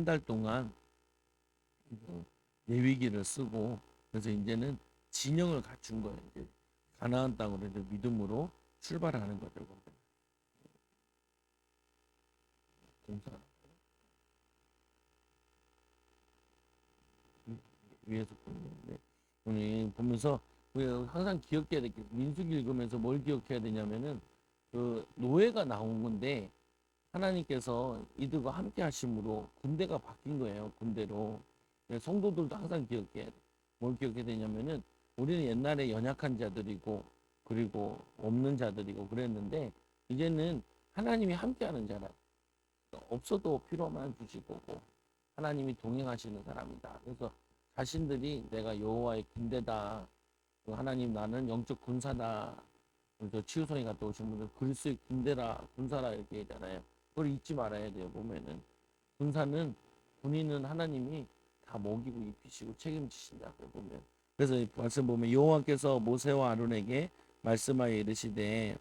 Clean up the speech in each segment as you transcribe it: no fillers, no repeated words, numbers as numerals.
한 달 동안 그 레위기를 쓰고 그래서 이제는 진영을 갖춘 거예요. 이제 가나안 땅으로 이제 믿음으로 출발하는 거죠. 공사 위에서 보는데 오늘 보면서 항상 기억해야 될 게 민수기 읽으면서 뭘 기억해야 되냐면은 그 노예가 나온 건데 하나님께서 이들과 함께 하심으로 군대가 바뀐 거예요. 군대로. 성도들도 항상 기억해야 돼. 뭘 기억해야 되냐면은 우리는 옛날에 연약한 자들이고 그리고 없는 자들이고 그랬는데 이제는 하나님이 함께 하는 자라. 없어도 필요만 주실 거고 하나님이 동행하시는 사람이다. 그래서 자신들이 내가 여호와의 군대다. 하나님 나는 영적 군사다. 그래서 치유성이 갔다 오신 분들 그리스의 군대라 군사라 이렇게 얘기하잖아요. 그걸 잊지 말아야 돼요. 보면은 군사는 군인은 하나님이 다 먹이고 입히시고 책임지신다고 보면. 그래서 말씀 보면 여호와께서 모세와 아론에게 말씀하여 이르시되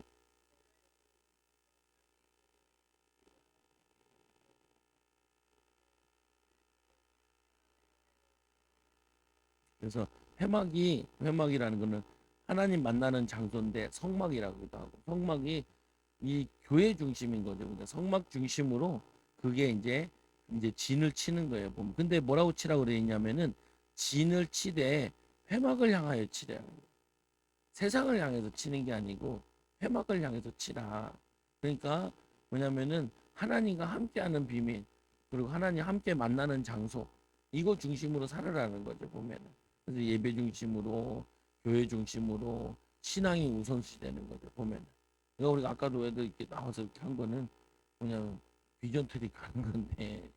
그래서 회막이라는 거는 하나님 만나는 장소인데 성막이라고도 하고 성막이 이 교회 중심인 거죠. 그러니까 성막 중심으로 그게 이제 진을 치는 거예요. 보면. 근데 뭐라고 치라고 그랬냐면은 진을 치되 회막을 향하여 치래요. 세상을 향해서 치는 게 아니고 회막을 향해서 치라. 그러니까 뭐냐면은 하나님과 함께하는 비밀 그리고 하나님 함께 만나는 장소 이거 중심으로 살아라는 거죠. 보면은. 그래서 예배 중심으로 교회 중심으로 신앙이 우선시 되는 거죠. 보면은. 그러니까 우리가 아까도 애들 이렇게 나와서 이렇게 한 거는 그냥 비전 트립 가는 건데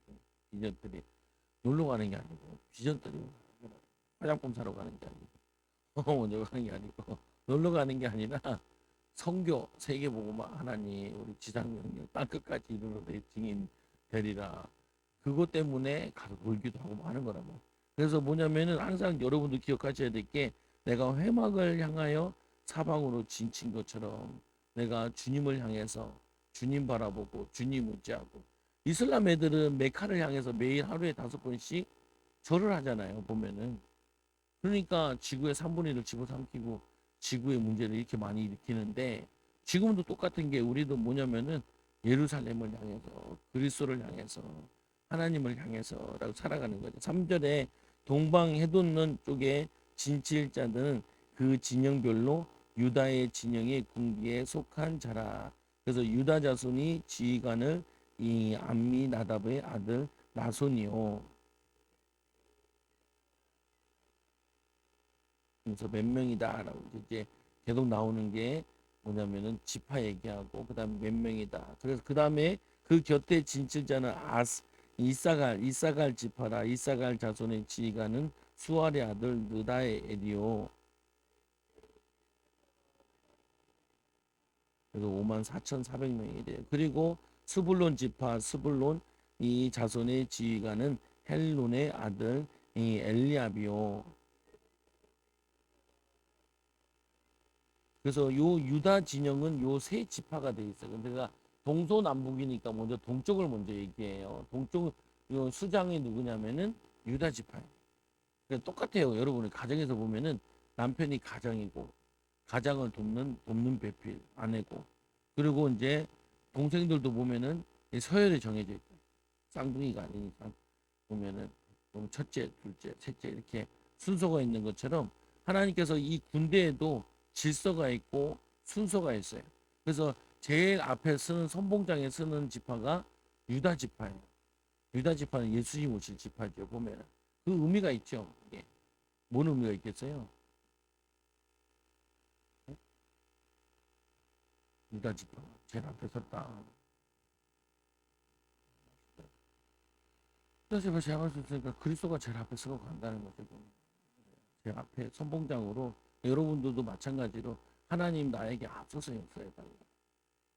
비전 트립 놀러 가는 게 아니고 비전 트립 화장품 사러 가는 게 아니고 먼저 가는 게 아니고 놀러 가는 게 아니라 성교 세계복음화 하나님 우리 지상명령 땅 끝까지 이르러 내 증인 되리라 그것 때문에 가서 놀기도 하고 뭐 하는 거라고. 그래서 뭐냐면은 항상 여러분도 기억하셔야 될 게 내가 회막을 향하여 사방으로 진친 것처럼 내가 주님을 향해서 주님 바라보고 주님 의지하고 이슬람 애들은 메카를 향해서 매일 하루에 5번씩 절을 하잖아요. 보면은 그러니까 지구의 3분의 1을 집어삼키고 지구의 문제를 이렇게 많이 일으키는데 지금도 똑같은 게 우리도 뭐냐면은 예루살렘을 향해서 그리스도를 향해서 하나님을 향해서라고 살아가는 거죠. 3절에 동방 해돋는 쪽에 진칠자들은 그 진영별로 유다의 진영의 군기에 속한 자라. 그래서 유다 자손이 지휘관을 이 암미나답의 아들 나손이요. 그래서 몇 명이다라고 이제 계속 나오는 게 뭐냐면은 지파 얘기하고 그다음 몇 명이다. 그래서 그다음에 그 곁에 진칠자는 이사갈 지파라. 이사갈 자손의 지휘관은 수알의 아들 느다의 엘이요. 그래서 54,400명이 돼요. 그리고 스불론 지파 스불론 이 자손의 지휘관은 헬론의 아들 이 엘리압이요. 그래서 요 유다 진영은 요 세 지파가 돼 있어요. 근데 가 동서남북이니까 먼저 동쪽을 먼저 얘기해요. 동쪽 요 수장이 누구냐면은 유다 지파예요. 그러니까 똑같아요. 여러분이 가정에서 보면은 남편이 가장이고 가장을 돕는 배필 아내고 그리고 이제 동생들도 보면은 서열이 정해져 있고 쌍둥이가 아니니까 보면은 첫째, 둘째, 셋째 이렇게 순서가 있는 것처럼 하나님께서 이 군대에도 질서가 있고 순서가 있어요. 그래서 제일 앞에 쓰는 선봉장에 쓰는 지파가 유다 지파예요. 유다 지파는 예수님 오실 지파죠. 보면은 그 의미가 있죠. 예. 뭔 의미가 있겠어요? 유다 지파 제일 앞에 섰다. 유다 지파 제일 앞에 섰으니까 그리스도가 제일 앞에 서고 간다는 거죠. 제 앞에 선봉장으로 여러분들도 마찬가지로 하나님 나에게 앞서서 역사해 달라.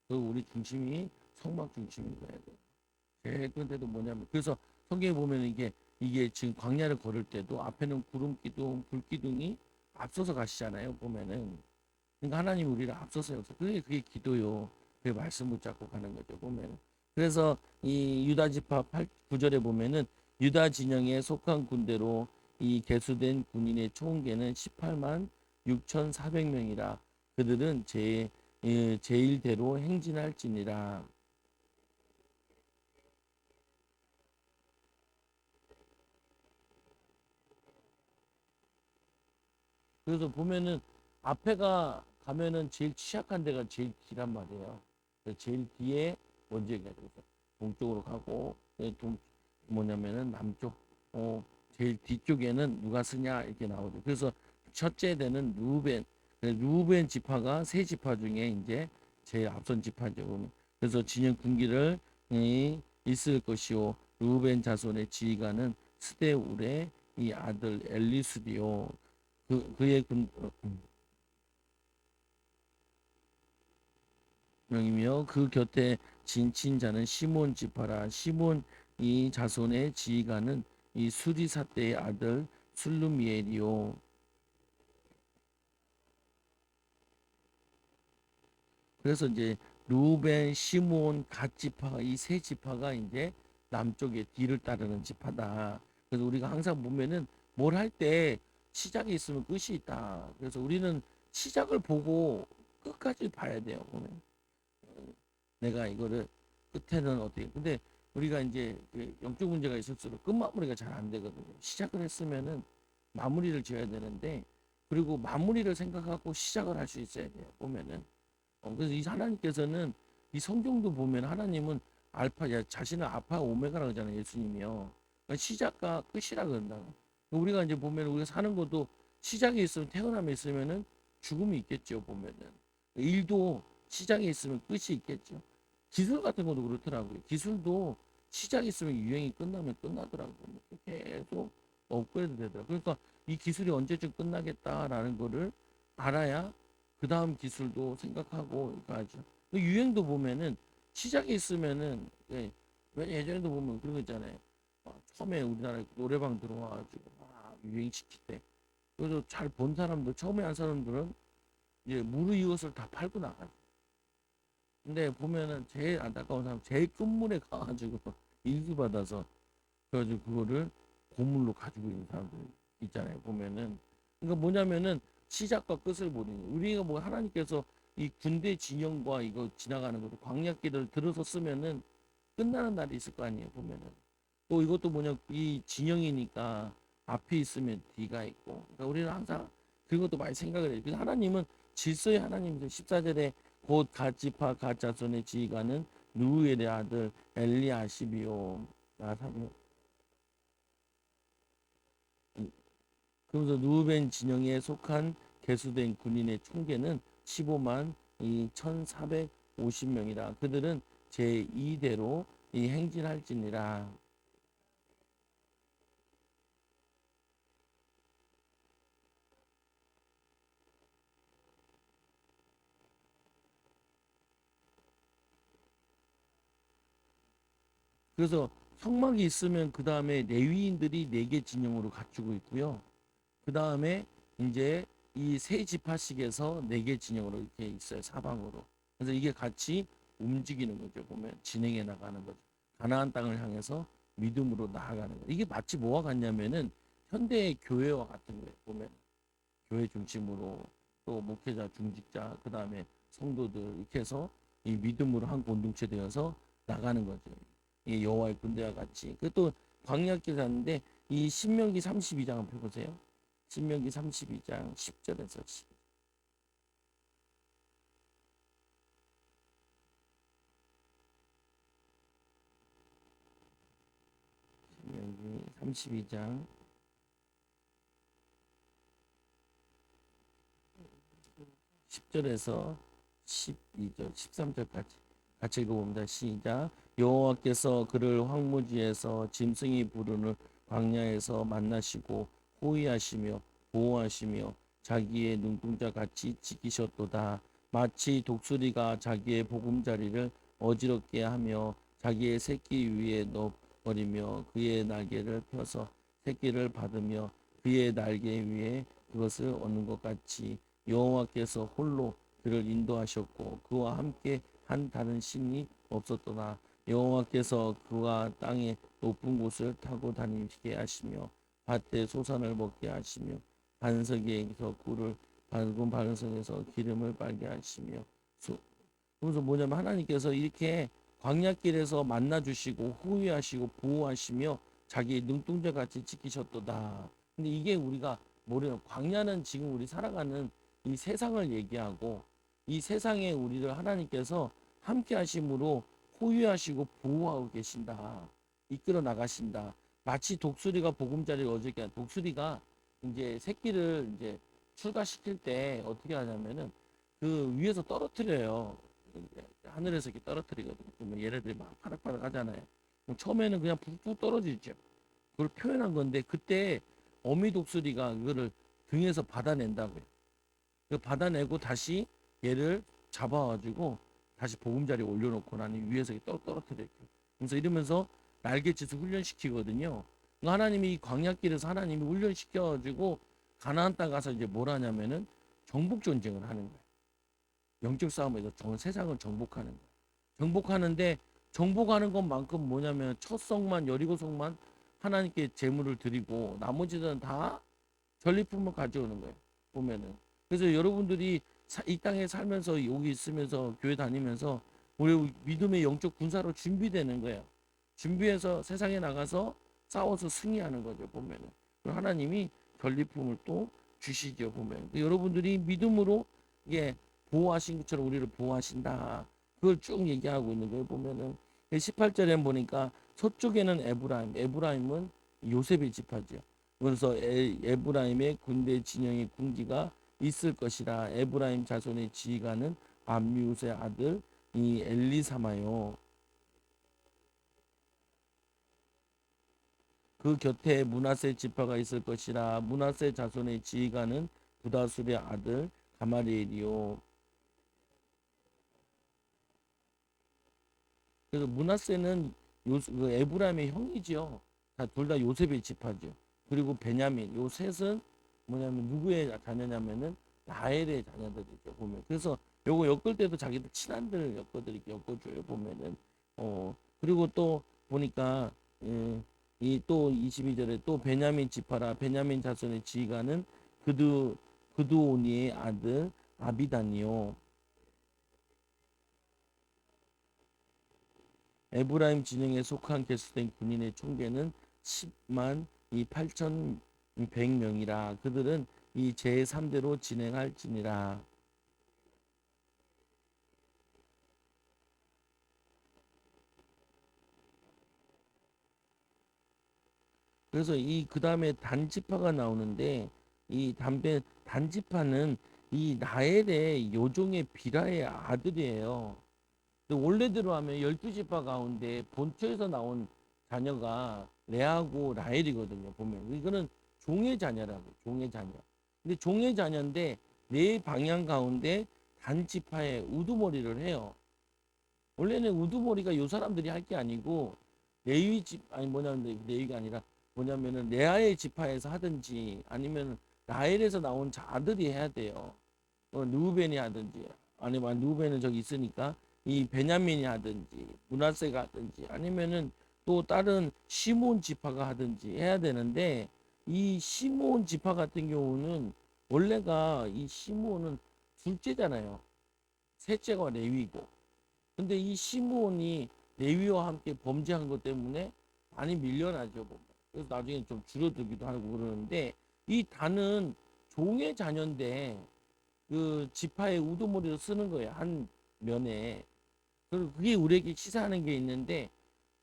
그 우리 중심이 성막 중심인 거예요. 제일 근데도 뭐냐면 그래서 성경에 보면 이게 지금 광야를 걸을 때도 앞에는 구름 기둥, 불 기둥이 앞서서 가시잖아요. 보면은 그러니까 하나님 우리를 앞서서 역사. 그게 기도요. 그게 말씀 붙잡고 가는 거죠. 보면은 그래서 이 유다 지파 9절에 보면은 유다 진영에 속한 군대로 이 계수된 군인의 총계는 18만 6,400명이라 그들은 제일대로 행진할지니라. 그래서 보면은 앞에가 가면은 제일 취약한 데가 제일 길란 말이에요. 제일 뒤에 먼저 얘기하죠. 동쪽으로 가고 동 뭐냐면은 남쪽 제일 뒤쪽에는 누가 쓰냐 이렇게 나오죠. 그래서 첫째 대는 루벤 지파가 세 지파 중에 이제 제일 앞선 지파죠. 그래서 진영 군기를 있을 것이요 루벤 자손의 지휘관은 스데울의 이 아들 엘리수디오 그의 명이며 그 곁에 진친자는 시몬 지파라. 시몬 이 자손의 지휘관은 이 수리사대의 아들 술루미엘이요. 그래서 이제 루벤, 시몬, 갓 지파 이 세 지파가 이제 남쪽의 뒤를 따르는 지파다. 그래서 우리가 항상 보면은 뭘 할 때 시작이 있으면 끝이 있다. 그래서 우리는 시작을 보고 끝까지 봐야 돼요. 보면. 내가 이거를 끝에는 어떻게 근데 우리가 이제 영적 문제가 있을수록 끝마무리가 잘 안 되거든요. 시작을 했으면은 마무리를 지어야 되는데 그리고 마무리를 생각하고 시작을 할 수 있어야 돼요. 보면은 그래서 이 하나님께서는 이 성경도 보면 하나님은 알파 자신은 알파 오메가라고 하잖아요. 예수님이요. 그러니까 시작과 끝이라 그런다. 우리가 이제 보면 우리가 사는 것도 시작이 있으면 태어남이 있으면은 죽음이 있겠죠. 보면은 일도 시작이 있으면 끝이 있겠죠. 기술 같은 것도 그렇더라고요. 기술도 시작이 있으면 유행이 끝나면 끝나더라고요. 계속 업그레이드 되더라고요. 그러니까 이 기술이 언제쯤 끝나겠다라는 거를 알아야 그 다음 기술도 생각하고 가죠. 유행도 보면은 시작이 있으면은 예전에도 보면 그런 거 있잖아요. 처음에 우리나라에 노래방 들어와가지고 유행시킬 때 그래서 잘 본 사람들 처음에 한 사람들은 이제 무르익ot을 다 팔고 나가요. 근데 보면은 제일 안타까운 사람 제일 끝물에 가가지고 인수 받아서 그래가지고 그거를 고물로 가지고 있는 사람들 있잖아요. 보면은 그러니까 뭐냐면은 시작과 끝을 보는 우리가 뭐 하나님께서 이 군대 진영과 이거 지나가는 것도 광야길을 들어서 쓰면은 끝나는 날이 있을 거 아니에요. 보면은 또 이것도 뭐냐 이 진영이니까 앞이 있으면 뒤가 있고 그러니까 우리는 항상 그것도 많이 생각을 해요. 그래서 하나님은 질서의 하나님이세요. 14절에 곧 갓지파 갓자손의 지휘관은 누우엘의 아들 엘리아십이요. 그러면서 누우벤 진영에 속한 개수된 군인의 총계는 15만 1,450명이라 그들은 제2대로 이 행진할지니라. 그래서 성막이 있으면 그 다음에 레위인들이 4개 진영으로 갖추고 있고요. 그 다음에 이제 이 세 지파씩에서 4개 진영으로 이렇게 있어요. 사방으로. 그래서 이게 같이 움직이는 거죠. 보면 진행해 나가는 거죠. 가나안 땅을 향해서 믿음으로 나아가는 거예요. 이게 마치 뭐와 같냐면은 현대의 교회와 같은 거예요. 보면 교회 중심으로 또 목회자, 중직자, 그 다음에 성도들 이렇게 해서 이 믿음으로 한 공동체 되어서 나가는 거죠. 이 여호와의 군대와 같이. 그또 광야길 가는데 이 신명기 32장 한번 펴보세요. 신명기 32장 10절에서 12. 신명기 32장 10절에서 12절, 13절까지 같이 읽어봅니다. 시작. 여호와께서 그를 황무지에서 짐승이 부르는 광야에서 만나시고 호위하시며 보호하시며 자기의 눈동자 같이 지키셨도다. 마치 독수리가 자기의 보금자리를 어지럽게 하며 자기의 새끼 위에 넣어버리며 그의 날개를 펴서 새끼를 받으며 그의 날개 위에 그것을 얻는 것 같이 여호와께서 홀로 그를 인도하셨고 그와 함께 한 다른 신이 없었더라. 여호와께서 그와 땅의 높은 곳을 타고 다니게 하시며 밭에 소산을 먹게 하시며 반석에서 꿀을 밝은 반석에서 기름을 빨게 하시며 그래서 뭐냐면 하나님께서 이렇게 광야길에서 만나 주시고 호위하시고 보호하시며 자기 눈동자 같이 지키셨도다. 근데 이게 우리가 모르는 광야는 지금 우리 살아가는 이 세상을 얘기하고 이 세상에 우리를 하나님께서 함께 하심으로 호위하시고 보호하고 계신다. 이끌어 나가신다. 마치 독수리가 보금자리를 어저께 독수리가 이제 새끼를 이제 출가시킬 때 어떻게 하냐면은 그 위에서 떨어뜨려요. 하늘에서 이렇게 떨어뜨리거든요. 그러면 얘네들이 막 파닥파닥 하잖아요. 처음에는 그냥 푹푹 떨어지죠. 그걸 표현한 건데 그때 어미 독수리가 그거를 등에서 받아낸다고요. 그 받아내고 다시 얘를 잡아가지고 다시 보금자리에 올려놓고 나니 위에서 떨어뜨려요. 그래서 이러면서 날갯짓을 훈련시키거든요. 그러니까 하나님이 이 광야길에서 하나님이 훈련시켜가지고 가나안 땅 가서 이제 뭘 하냐면은 정복 전쟁을 하는 거예요. 영적 싸움에서 세상을 정복하는 거예요. 정복하는데 정복하는 것만큼 뭐냐면 첫 성만 여리고성만 하나님께 제물을 드리고 나머지는 다 전리품을 가져오는 거예요. 보면은. 그래서 여러분들이 이 땅에 살면서 여기 있으면서 교회 다니면서 우리 믿음의 영적 군사로 준비되는 거예요. 준비해서 세상에 나가서 싸워서 승리하는 거죠. 보면은. 하나님이 전리품을 또 주시죠. 보면 여러분들이 믿음으로 이게 보호하신 것처럼 우리를 보호하신다. 그걸 쭉 얘기하고 있는 거예요. 보면은 18절에 보니까 서쪽에는 에브라임은 요셉의 지파죠. 그래서 에브라임의 군대 진영의 군기가 있을 것이라. 에브라임 자손의 지휘관은 암미우스의 아들 이 엘리사마요. 그 곁에 므낫세 지파가 있을 것이라. 므낫세 자손의 지휘관은 부다술의 아들 가마리엘이요. 그래서 므낫세는 그 에브라임의 형이죠. 둘 다 요셉의 지파죠. 그리고 베냐민 요 셋은 뭐냐면 누구의 자녀냐면은 라헬의 자녀들이죠. 보면 그래서 요거 엮을 때도 자기들 친한들 엮어줘요. 보면은 그리고 또 보니까 이 또 22절에 또 베냐민 지파라. 베냐민 자손의 지휘관은 그두오니의 아들 아비단이요. 에브라임 진영에 속한 개수된 군인의 총계는 10만 8,100명이라. 그들은 이 제3대로 진행할지니라. 그래서 이 그다음에 단지파가 나오는데 이 단지파는 이 나엘의 요종의 비라의 아들이에요. 원래대로 하면 12지파 가운데 본처에서 나온 자녀가 레아고 라헬이거든요. 보면 이거는 종의 자녀라고. 종의 자녀. 근데 종의 자녀인데 네 방향 가운데 단지파에 우두머리를 해요. 원래는 우두머리가 요 사람들이 할 게 아니고 레위 집 아니 뭐냐면 레위가 아니라 뭐냐면은 레아의 지파에서 하든지 아니면 라헬에서 나온 자들이 해야 돼요. 누우벤이 하든지 아니면 누우벤은 저기 있으니까 이 베냐민이 하든지 문하세가 하든지 아니면은 또 다른 시몬 지파가 하든지 해야 되는데 이 시몬 지파 같은 경우는 원래가 이 시몬은 둘째잖아요. 셋째가 레위고. 근데 이 시몬이 레위와 함께 범죄한 것 때문에 많이 밀려나죠. 보면. 그래서 나중에 좀 줄어들기도 하고 그러는데 이 단은 종의 자녀인데 그 지파의 우두머리를 쓰는 거예요. 한 면에. 그리고 그게 우리에게 시사하는 게 있는데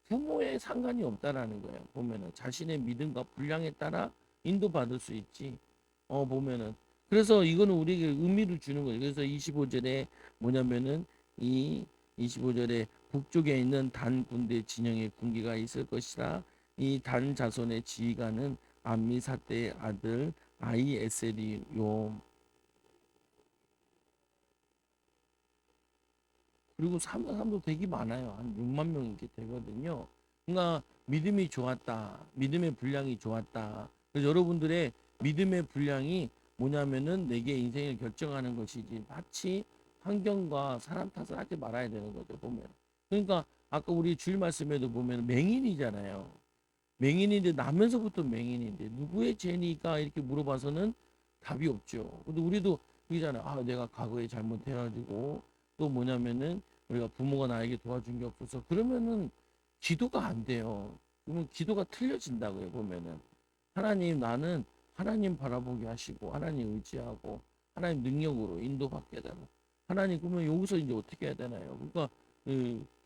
부모에 상관이 없다라는 거예요. 보면은 자신의 믿음과 분량에 따라 인도받을 수 있지. 보면은 그래서 이거는 우리에게 의미를 주는 거예요. 그래서 25절에 뭐냐면은 이 25절에 북쪽에 있는 단 군대 진영의 군기가 있을 것이라. 이 단 자손의 지휘관은 암미사대의 아들 아이에셀이요. 그리고 사람도 되게 많아요. 한 6만 명 이렇게 되거든요. 그러니까 믿음이 좋았다. 믿음의 분량이 좋았다. 그래서 여러분들의 믿음의 분량이 뭐냐면은 내게 인생을 결정하는 것이지 마치 환경과 사람 탓을 하지 말아야 되는 거죠. 보면. 그러니까 아까 우리 주일 말씀에도 보면 맹인이잖아요. 맹인인데 나면서부터 맹인인데 누구의 죄니까 이렇게 물어봐서는 답이 없죠. 근데 우리도 그러잖아요. 아, 내가 과거에 잘못해가지고 또 뭐냐면은 우리가 부모가 나에게 도와준 게 없어서 그러면은 기도가 안 돼요. 그러면 기도가 틀려진다고요. 보면은 하나님 나는 하나님 바라보게 하시고 하나님 의지하고 하나님 능력으로 인도받게 되고 하나님 그러면 여기서 이제 어떻게 해야 되나요? 그러니까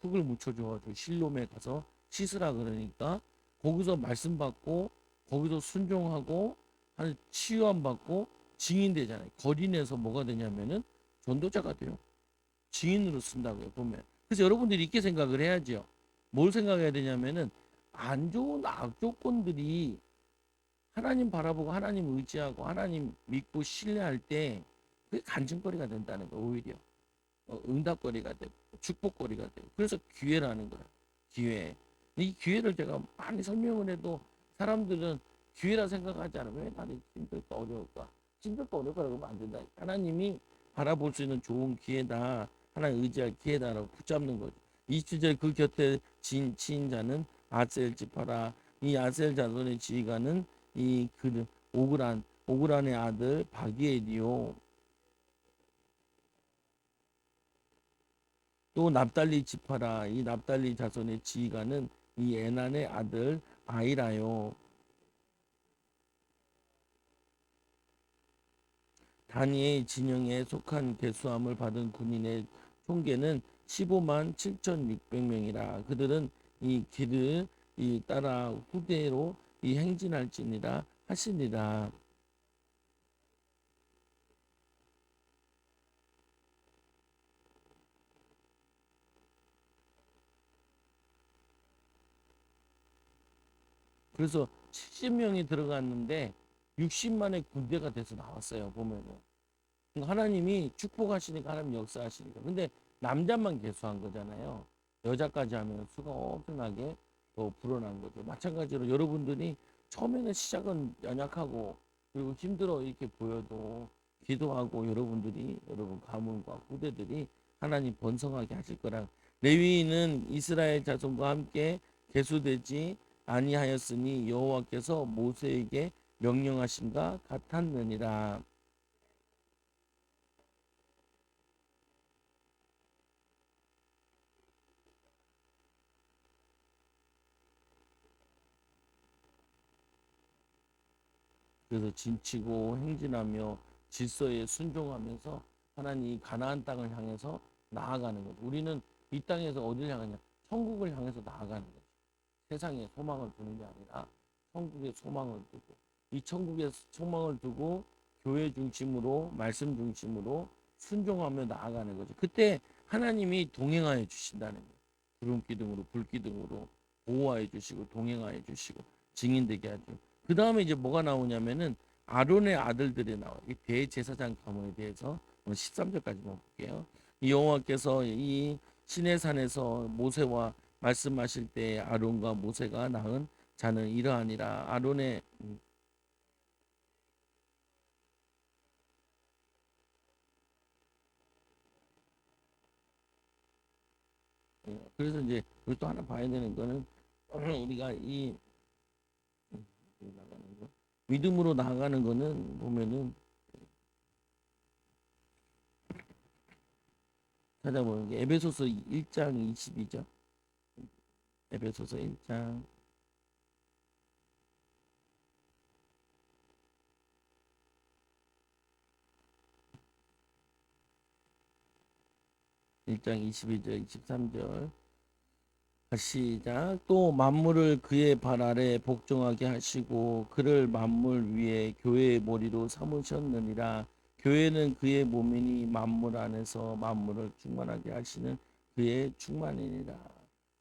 흙을 묻혀줘가지고 실로에 가서 씻으라 그러니까 거기서 말씀 받고 거기서 순종하고 한 치유함 받고 증인되잖아요. 거린에서 뭐가 되냐면은 전도자가 돼요. 증인으로 쓴다고요. 보면. 그래서 여러분들이 이렇게 생각을 해야죠. 뭘 생각해야 되냐면은 안 좋은 악조건들이 하나님 바라보고 하나님 의지하고 하나님 믿고 신뢰할 때 그게 간증거리가 된다는 거 오히려 응답거리가 되고 축복거리가 되고 그래서 기회라는 거예요. 기회. 이 기회를 제가 많이 설명을 해도 사람들은 기회라 생각하지 않아요. 왜 나는 힘들까 어려울까? 힘들까 어려울까 그러면 안 된다. 하나님이 바라볼 수 있는 좋은 기회다. 하나님 의지할 기회다라고 붙잡는 거죠. 27절 그 곁에 치인 자는 아셀 지파라. 이 아셀 자손의 지휘관은 이그 오그란의 아들 바기엘이요. 또 납달리 지파라. 이 납달리 자손의 지휘관은 이 에난의 아들 아이라요. 다니엘 진영에 속한 계수함을 받은 군인의 총계는 15만 7,600명이라. 그들은 이 길을 이 따라 후대로 이 행진할지니라 하시니라. 그래서 70명이 들어갔는데 60만의 군대가 돼서 나왔어요. 보면은. 그러니까 하나님이 축복하시니까 하나님 역사하시니까. 근데 남자만 계수한 거잖아요. 여자까지 하면 수가 엄청나게 더 불어난 거죠. 마찬가지로 여러분들이 처음에는 시작은 연약하고 그리고 힘들어 이렇게 보여도 기도하고 여러분 가문과 후대들이 하나님 번성하게 하실 거라. 레위인은 이스라엘 자손과 함께 계수되지 아니하였으니 여호와께서 모세에게 명령하신가 같았느니라. 그래서 진치고 행진하며 질서에 순종하면서 하나님 가나안 땅을 향해서 나아가는 거죠. 우리는 이 땅에서 어디를 향하냐? 천국을 향해서 나아가는 거죠. 세상에 소망을 두는 게 아니라 천국에 소망을 두고 이 천국에 소망을 두고 교회 중심으로 말씀 중심으로 순종하며 나아가는 거죠. 그때 하나님이 동행하여 주신다는 거예요. 구름 기둥으로 불 기둥으로 보호하여 주시고 동행하여 주시고 증인되게 하죠. 그 다음에 이제 뭐가 나오냐면은 아론의 아들들이 나와요. 이 대제사장 가문에 대해서 오늘 13절까지만 볼게요. 이 여호와께서 이 시내산에서 모세와 말씀하실 때 아론과 모세가 낳은 자는 이러하니라. 아론의 그래서 이제 우리 또 하나 봐야 되는 거는 우리가 이 나가는 거 믿음으로 나아가는 거는 보면은 찾아보는 게 에베소서 1장 22절 에베소서 1장 22절 23절 시작. 또 만물을 그의 발 아래 복종하게 하시고 그를 만물 위에 교회의 머리로 삼으셨느니라. 교회는 그의 몸이니 만물 안에서 만물을 충만하게 하시는 그의 충만이니라.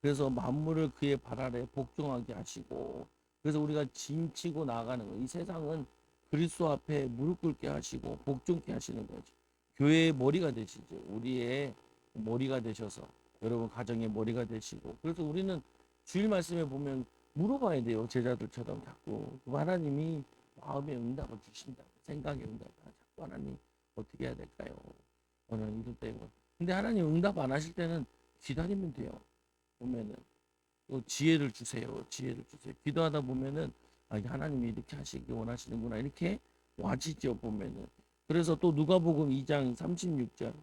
그래서 만물을 그의 발 아래 복종하게 하시고 그래서 우리가 짐치고 나가는 거. 이 세상은 그리스도 앞에 무릎 꿇게 하시고 복종케 하시는 거죠. 교회의 머리가 되시죠. 우리의 머리가 되셔서 여러분 가정의 머리가 되시고 그래서 우리는 주일 말씀에 보면 물어봐야 돼요. 제자들처럼 자꾸 하나님이 마음의 응답을 주신다. 생각의 응답을 자꾸 하나님 어떻게 해야 될까요? 저는 이럴 때고 근데 하나님 응답 안 하실 때는 기다리면 돼요. 보면은 또 지혜를 주세요. 지혜를 주세요. 기도하다 보면은 아, 하나님이 이렇게 하시기 원하시는구나. 이렇게 와지죠, 보면은. 그래서 또 누가복음 2장 36절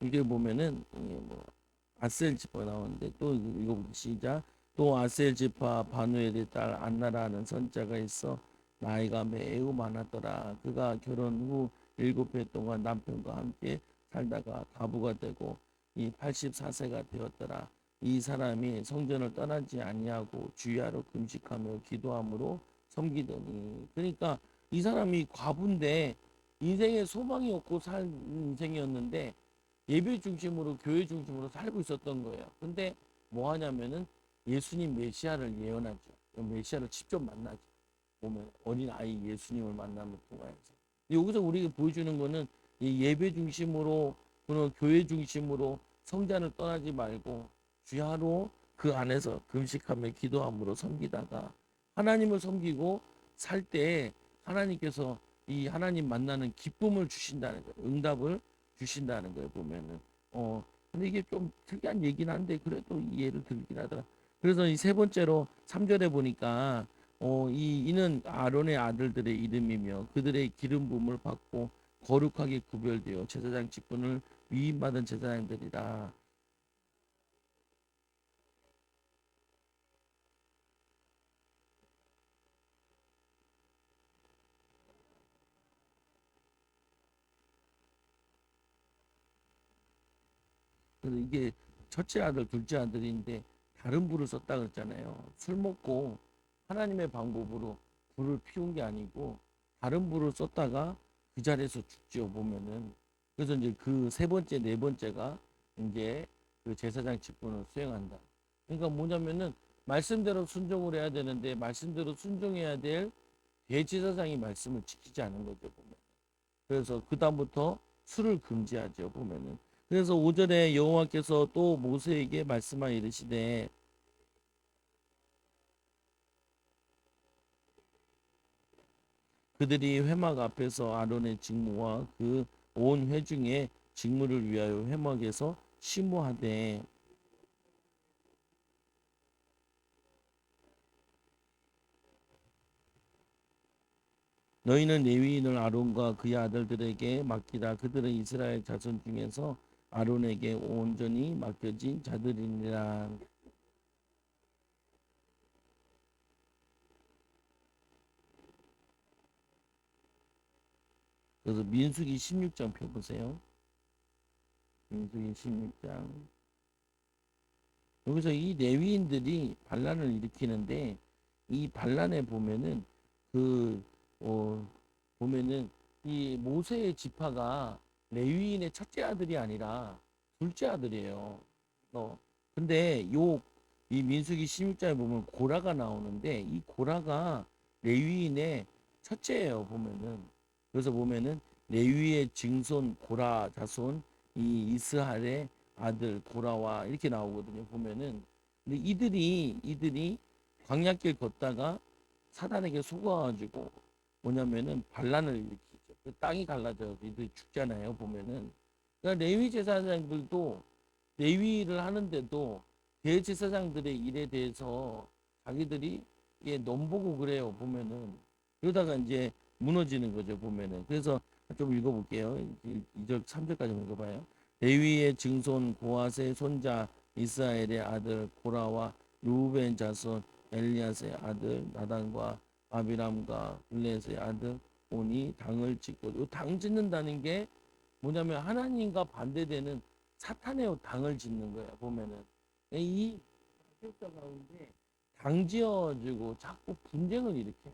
이게 보면은 이게 뭐 아셀 지파가 나오는데 또 이거 시작. 또 아셀 지파 바누엘의 딸 안나라는 선자가 있어 나이가 매우 많았더라. 그가 결혼 후 7해 동안 남편과 함께 살다가 과부가 되고 이 84세가 되었더라. 이 사람이 성전을 떠나지 아니하고 주야로 금식하며 기도함으로 섬기더니. 그러니까 이 사람이 과부인데 인생에 소망이 없고 살 인생이었는데 예배 중심으로 교회 중심으로 살고 있었던 거예요. 근데 뭐 하냐면은 예수님 메시아를 예언하죠. 메시아를 직접 만나죠. 보면 어린 아이 예수님을 만남을 통해서 여기서 우리가 보여주는 거는 이 예배 중심으로 그런 교회 중심으로 성전을 떠나지 말고 주야로 그 안에서 금식하며 기도함으로 섬기다가 하나님을 섬기고 살 때 하나님께서 이 하나님 만나는 기쁨을 주신다는 거예요. 응답을 주신다는 거예요. 보면은 근데 이게 좀 특이한 얘기는 한데 그래도 이해를 들긴 하더라. 그래서 이 세 번째로 3절에 보니까 이는 아론의 아들들의 이름이며 그들의 기름 부음을 받고 거룩하게 구별되어 제사장 직분을 위임받은 제사장들이라. 그래서 이게 첫째 아들, 둘째 아들인데 다른 불을 썼다 그랬잖아요. 술 먹고 하나님의 방법으로 불을 피운 게 아니고 다른 불을 썼다가 그 자리에서 죽지요 보면은. 그래서 이제 그 세 번째, 네 번째가 이제 그 제사장 직분을 수행한다. 그러니까 뭐냐면은 말씀대로 순종을 해야 되는데 말씀대로 순종해야 될 대제사장이 말씀을 지키지 않은 거죠 보면. 그래서 그 다음부터 술을 금지하죠 보면은. 그래서 5절에 여호와께서 또 모세에게 말씀하 이르시되 그들이 회막 앞에서 아론의 직무와 그 온 회중의 직무를 위하여 회막에서 심무하되 너희는 레위인을 아론과 그의 아들들에게 맡기라. 그들은 이스라엘 자손 중에서 아론에게 온전히 맡겨진 자들이니라. 그래서 민수기 16장 펴보세요. 민수기 16장. 여기서 이 레위인들이 반란을 일으키는데 이 반란에 보면은 그 보면은 이 모세의 지파가 레위인의 첫째 아들이 아니라 둘째 아들이에요. 근데 이 민수기 16장에 보면 고라가 나오는데 이 고라가 레위인의 첫째예요 보면은. 그래서 보면은 레위의 증손 고라 자손 이 이스할의 아들 고라와 이렇게 나오거든요 보면은. 근데 이들이 광야길 걷다가 사단에게 속아가지고 뭐냐면은 반란을 일으키죠. 그 땅이 갈라져서 이들이 죽잖아요 보면은. 그러니까 레위 제사장들도 레위를 하는데도 대제사장들의 일에 대해서 자기들이 넘보고 그래요 보면은. 그러다가 이제 무너지는 거죠 보면은. 그래서 좀 읽어볼게요. 2절 3절까지 읽어봐요. 레위의 증손 고핫의 손자 이스라엘의 아들 고라와 루벤 자손 엘리앗의 아들 나단과 아비람과 블레스의 아들 온이 당을 짓고, 당 짓는다는 게 뭐냐면 하나님과 반대되는 사탄의 당을 짓는 거예요 보면은. 이 기독자 가운데 당 지어지고 자꾸 분쟁을 일으켜.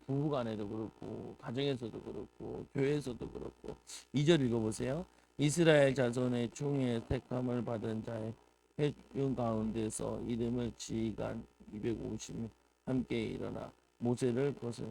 부부간에도 그렇고 가정에서도 그렇고 교회에서도 그렇고. 2절 읽어보세요. 이스라엘 자손의 총회 택함을 받은 자의 회중 가운데서 이름을 지휘관 250명 함께 일어나 모세를 거스르.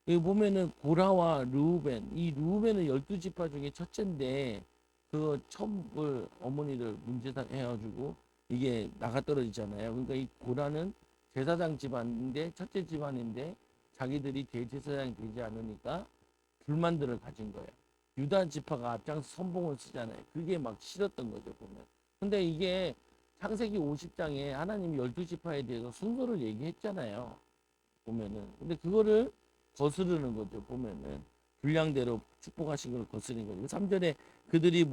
여기 보면은 고라와 르우벤, 이 르우벤은 12지파 중에 첫째인데 그 첩을 어머니를 문제상 해가지고 이게 나가 떨어지잖아요. 그러니까 이 고라는 제사장 집안인데 첫째 집안인데 자기들이 대제사장이 되지 않으니까 불만들을 가진 거예요. 유다 지파가 앞장서 선봉을 쓰잖아요. 그게 막 싫었던 거죠, 보면. 근데 이게 창세기 50장에 하나님이 12지파에 대해서 순서를 얘기했잖아요. 보면은. 근데 그거를 거스르는 거죠, 보면은. 분량대로 축복하신 걸 거스르는 거죠. 3절에 그들이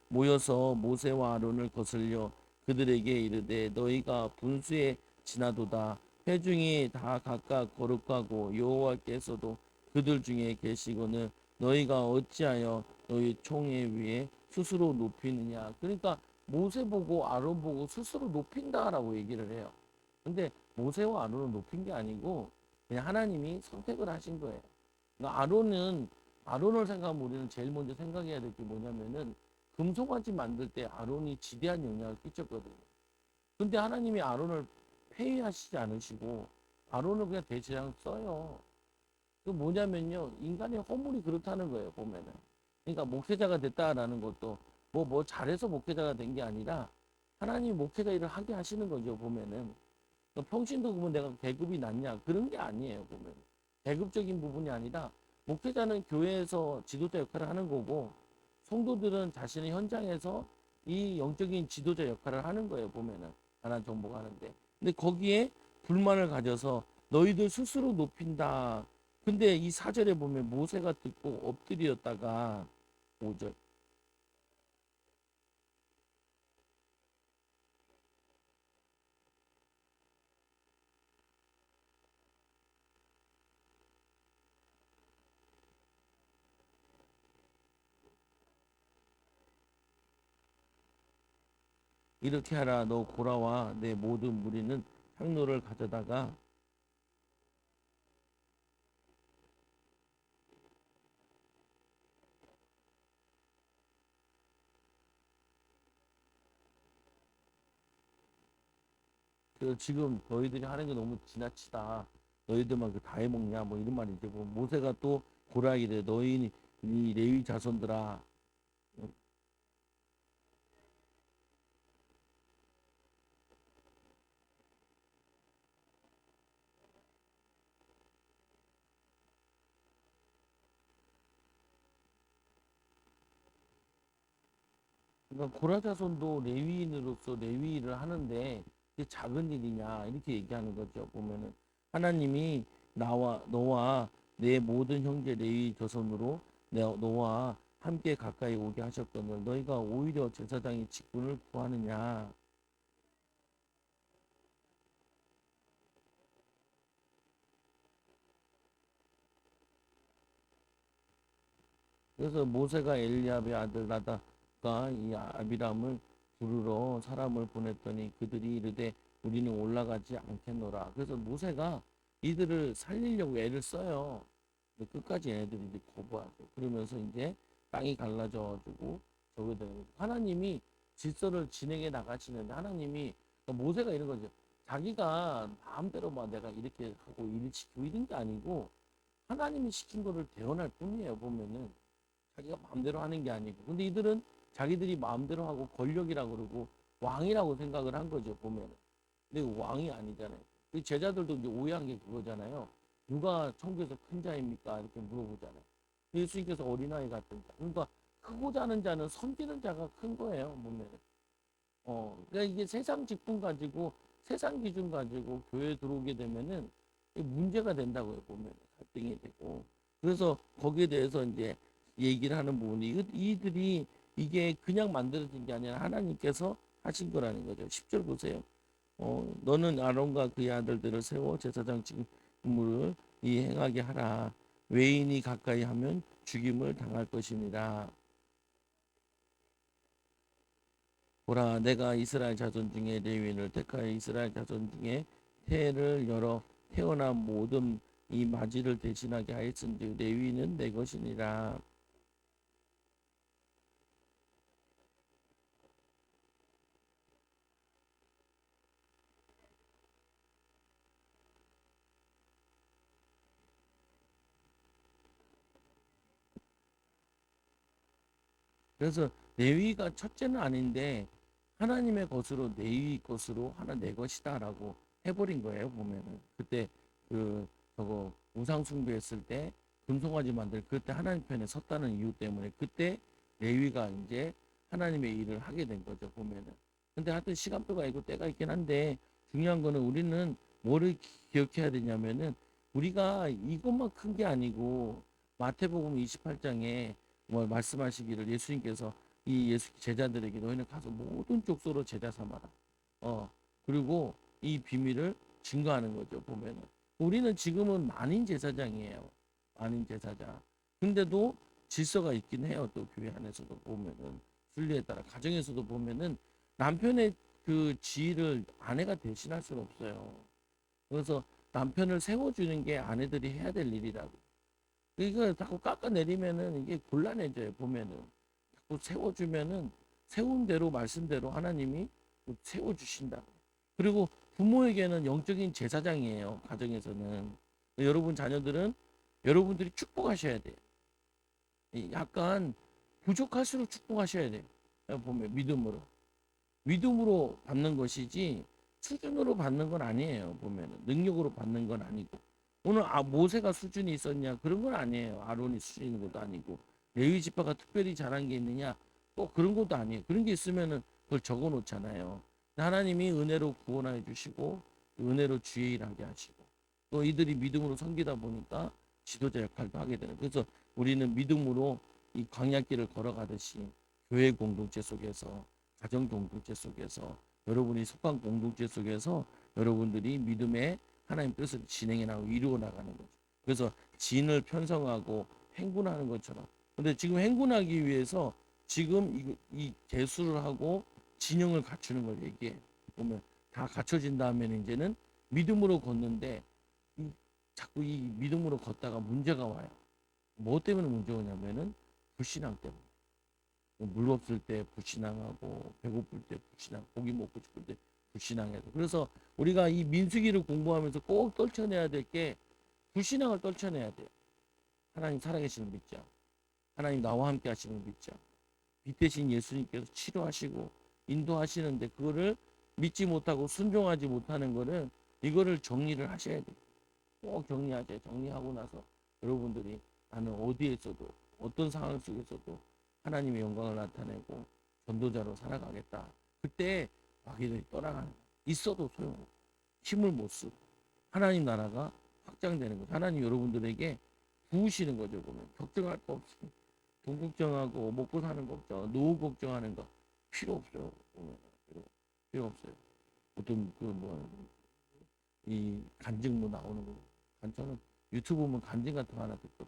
모여서 모세와 아론을 거슬려 그들에게 이르되 너희가 분수에 지나도다. 회중이 다 각각 거룩하고 여호와께서도 그들 중에 계시거늘 너희가 어찌하여 너희 총회 위에 스스로 높이느냐. 그러니까 모세 보고 아론 보고 스스로 높인다라고 얘기를 해요. 근데 모세와 아론은 높인 게 아니고 그냥 하나님이 선택을 하신 거예요. 그러니까 아론을 생각하면 우리는 제일 먼저 생각해야 될 게 뭐냐면은 금송아지 만들 때 아론이 지대한 영향을 끼쳤거든요. 근데 하나님이 아론을 폐위하시지 않으시고 아론을 그냥 대제사장 써요. 그 뭐냐면요, 인간의 허물이 그렇다는 거예요, 보면은. 그러니까 목회자가 됐다라는 것도 뭐 잘해서 목회자가 된 게 아니라 하나님이 목회자 일을 하게 하시는 거죠, 보면은. 평신도 그러면 내가 계급이 낮냐 그런 게 아니에요, 보면. 계급적인 부분이 아니라 목회자는 교회에서 지도자 역할을 하는 거고 성도들은 자신의 현장에서 이 영적인 지도자 역할을 하는 거예요, 보면은. 하나 정복하는데. 근데 거기에 불만을 가져서 너희들 스스로 높인다. 근데 이 사절에 보면 모세가 듣고 엎드렸다가 5절 이렇게 하라. 너 고라와 내 모든 무리는 향로를 가져다가 그 지금 너희들이 하는 게 너무 지나치다. 너희들만 그 다 해먹냐? 뭐 이런 말이죠. 뭐 모세가 또 고라기래 너희 이 레위 자손들아. 그러니까 고라 자손도 레위인으로서 레위 일을 하는데 그게 작은 일이냐 이렇게 얘기하는 거죠. 보면은 하나님이 너와 내 모든 형제 레위 자손으로 너와 함께 가까이 오게 하셨거늘 너희가 오히려 제사장의 직분을 구하느냐. 그래서 모세가 엘리압의 아들 나답과 이 아비람을 부르러 사람을 보냈더니 그들이 이르되 우리는 올라가지 않겠노라. 그래서 모세가 이들을 살리려고 애를 써요. 근데 끝까지 얘네들이 이제 거부하죠. 그러면서 이제 땅이 갈라져 가지고 저게 되는 거죠. 하나님이 질서를 진행해 나가시는데 하나님이 그러니까 모세가 이런 거죠. 자기가 마음대로 막 내가 이렇게 하고 일 시키고 이런 게 아니고 하나님이 시킨 거를 대언할 뿐이에요. 보면은 자기가 마음대로 하는 게 아니고. 근데 이들은 자기들이 마음대로 하고 권력이라고 그러고 왕이라고 생각을 한 거죠, 보면은. 근데 왕이 아니잖아요. 그 제자들도 이제 오해한 게 그거잖아요. 누가 천국에서 큰 자입니까? 이렇게 물어보잖아요. 예수님께서 어린아이 같은 자. 그러니까 크고자 하는 자는 섬기는 자가 큰 거예요, 보면은. 그러니까 이게 세상 직분 가지고 세상 기준 가지고 교회에 들어오게 되면은 문제가 된다고요, 보면 갈등이 되고. 그래서 거기에 대해서 이제 얘기를 하는 부분이 이들이 이게 그냥 만들어진 게 아니라 하나님께서 하신 거라는 거죠. 10절 보세요. 너는 아론과 그의 아들들을 세워 제사장 직무를 이행하게 하라. 외인이 가까이 하면 죽임을 당할 것입니다. 보라, 내가 이스라엘 자손 중에 레위인을 택하여 이스라엘 자손 중에 태를 열어 태어난 모든 이 마지를 대신하게 하였은즉 레위인은 내 것이니라. 그래서 레위가 첫째는 아닌데 하나님의 것으로 레위 것으로 하나 내 것이다라고 해버린 거예요. 보면은 그때 그 저거 우상 숭배했을 때 금송아지 만들 그때 하나님 편에 섰다는 이유 때문에 그때 레위가 이제 하나님의 일을 하게 된 거죠 보면은. 근데 하여튼 시간표가 있고 때가 있긴 한데 중요한 거는 우리는 뭐를 기억해야 되냐면은 우리가 이것만 큰 게 아니고 마태복음 28장에 뭐 말씀하시기를 예수님께서 이 예수 제자들에게 너희는 가서 모든 족속으로 제자 삼아라. 어 그리고 이 비밀을 증거하는 거죠 보면은. 우리는 지금은 만인 제사장이에요. 만인 제사장. 근데도 질서가 있긴 해요. 또 교회 안에서도 보면은 순리에 따라 가정에서도 보면은 남편의 그 지위를 아내가 대신할 수는 없어요. 그래서 남편을 세워주는 게 아내들이 해야 될 일이라고. 이거 자꾸 깎아내리면은 이게 곤란해져요. 보면은 자꾸 세워주면은 세운 대로 말씀대로 하나님이 세워주신다. 그리고 부모에게는 영적인 제사장이에요. 가정에서는. 여러분 자녀들은 여러분들이 축복하셔야 돼요. 약간 부족할수록 축복하셔야 돼요. 보면 믿음으로. 믿음으로 받는 것이지 수준으로 받는 건 아니에요. 보면은 능력으로 받는 건 아니고. 오늘 모세가 수준이 있었냐 그런 건 아니에요. 아론이 수준이 있는 것도 아니고 레위 지파가 특별히 잘한 게 있느냐 또 그런 것도 아니에요. 그런 게 있으면은 그걸 적어 놓잖아요. 하나님이 은혜로 구원하여 주시고 은혜로 주의 일하게 하시고 또 이들이 믿음으로 섬기다 보니까 지도자 역할도 하게 되는. 그래서 우리는 믿음으로 이 광야길을 걸어가듯이 교회 공동체 속에서 가정 공동체 속에서 여러분이 속한 공동체 속에서 여러분들이 믿음의 하나님 뜻을 진행해 나가고 이루어 나가는 거죠. 그래서 진을 편성하고 행군하는 것처럼. 근데 지금 행군하기 위해서 지금 이 개수를 하고 진영을 갖추는 걸 얘기해. 보면 다 갖춰진 다음에는 이제는 믿음으로 걷는데 이, 자꾸 이 믿음으로 걷다가 문제가 와요. 뭐 때문에 문제가 오냐면은 불신앙 때문에. 물 없을 때 불신앙하고 배고플 때 불신앙, 고기 먹고 싶을 때 불신앙해야 돼. 그래서 우리가 이 민수기를 공부하면서 꼭 떨쳐내야 될 게 불신앙을 떨쳐내야 돼요. 하나님 살아계시는 믿자. 하나님 나와 함께 하시는 믿자. 빛 대신 예수님께서 치료하시고 인도하시는데 그거를 믿지 못하고 순종하지 못하는 거는 이거를 정리를 하셔야 돼요. 꼭 정리하세요. 정리하고 나서 여러분들이 나는 어디에서도 어떤 상황 속에서도 하나님의 영광을 나타내고 전도자로 살아가겠다. 그때 마귀들이 떠나가는 거예요. 있어도 소용없고 힘을 못 쓰고 하나님 나라가 확장되는 거죠. 하나님 여러분들에게 부으시는 거죠. 보면 걱정할 거 없이 돈 걱정하고 먹고 사는 걱정, 노후 걱정하는 거 필요 없어요. 보면 필요 없어요. 어떤 이 간증도 나오는 거. 저는 유튜브 보면 간증 같은 거 하나 듣거든.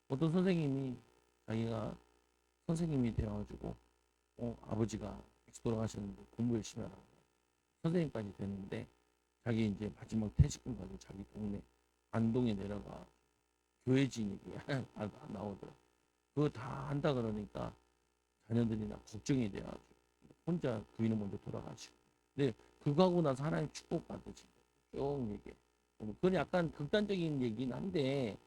어떤 선생님이 자기가 선생님이 되어가지고 아버지가 일찍 돌아가셨는데 공부 열심히 하라고 선생님까지 됐는데 자기 이제 마지막 퇴직금 가지고 자기 동네 안동에 내려가 교회 진입이 나오더라. 그거 다 한다 그러니까 자녀들이나 걱정이 돼가지고 혼자 부인은 먼저 돌아가시고. 근데 그거 하고 나서 하나님 축복받으시 쭉 얘기해. 그건 약간 극단적인 얘기긴 한데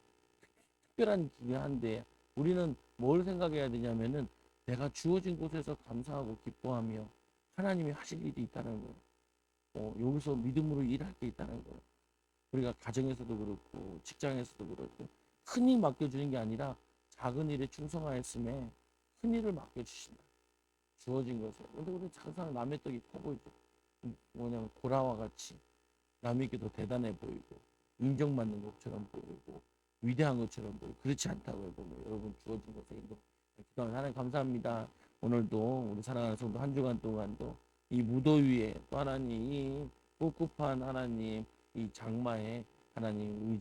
특별한 기긴 한데 우리는 뭘 생각해야 되냐면은 내가 주어진 곳에서 감사하고 기뻐하며 하나님이 하실 일이 있다는 거예요. 여기서 믿음으로 일할 게 있다는 거예요. 우리가 가정에서도 그렇고 직장에서도 그렇고 큰 일 맡겨주는 게 아니라 작은 일에 충성하였음에 큰 일을 맡겨주신다. 주어진 것을. 근데 우리 항상 남의 떡이 커 보이죠. 뭐냐면 고라와 같이 남에게 더 대단해 보이고 인정받는 것처럼 보이고 위대한 것처럼 보이고 그렇지 않다고요. 보면 여러분 주어진 것에 기도하면 하나님 감사합니다. 오늘도 우리 사랑하는 성도 한 주간 동안도 이 무더위에 또 하나님 이 꿉꿉한 하나님 이 장마에 하나님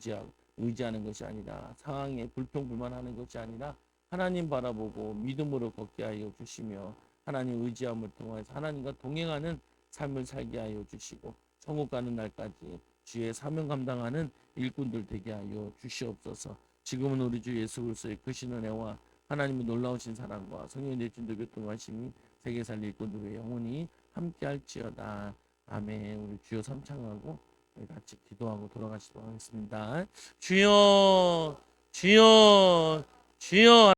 의지하는 것이 아니라 상황에 불평불만하는 것이 아니라 하나님 바라보고 믿음으로 걷게 하여 주시며 하나님 의지함을 통해서 하나님과 동행하는 삶을 살게 하여 주시고 천국 가는 날까지 주의 사명 감당하는 일꾼들 되게 하여 주시옵소서. 지금은 우리 주 예수 그리스도의 크신 은혜와 하나님의 놀라우신 사랑과 성령의 내주도 교통하심이 세계 살릴 일꾼들의 영혼이 함께할지어다. 아멘. 우리 주여 삼창하고 같이 기도하고 돌아가시도록 하겠습니다. 주여 주여 주여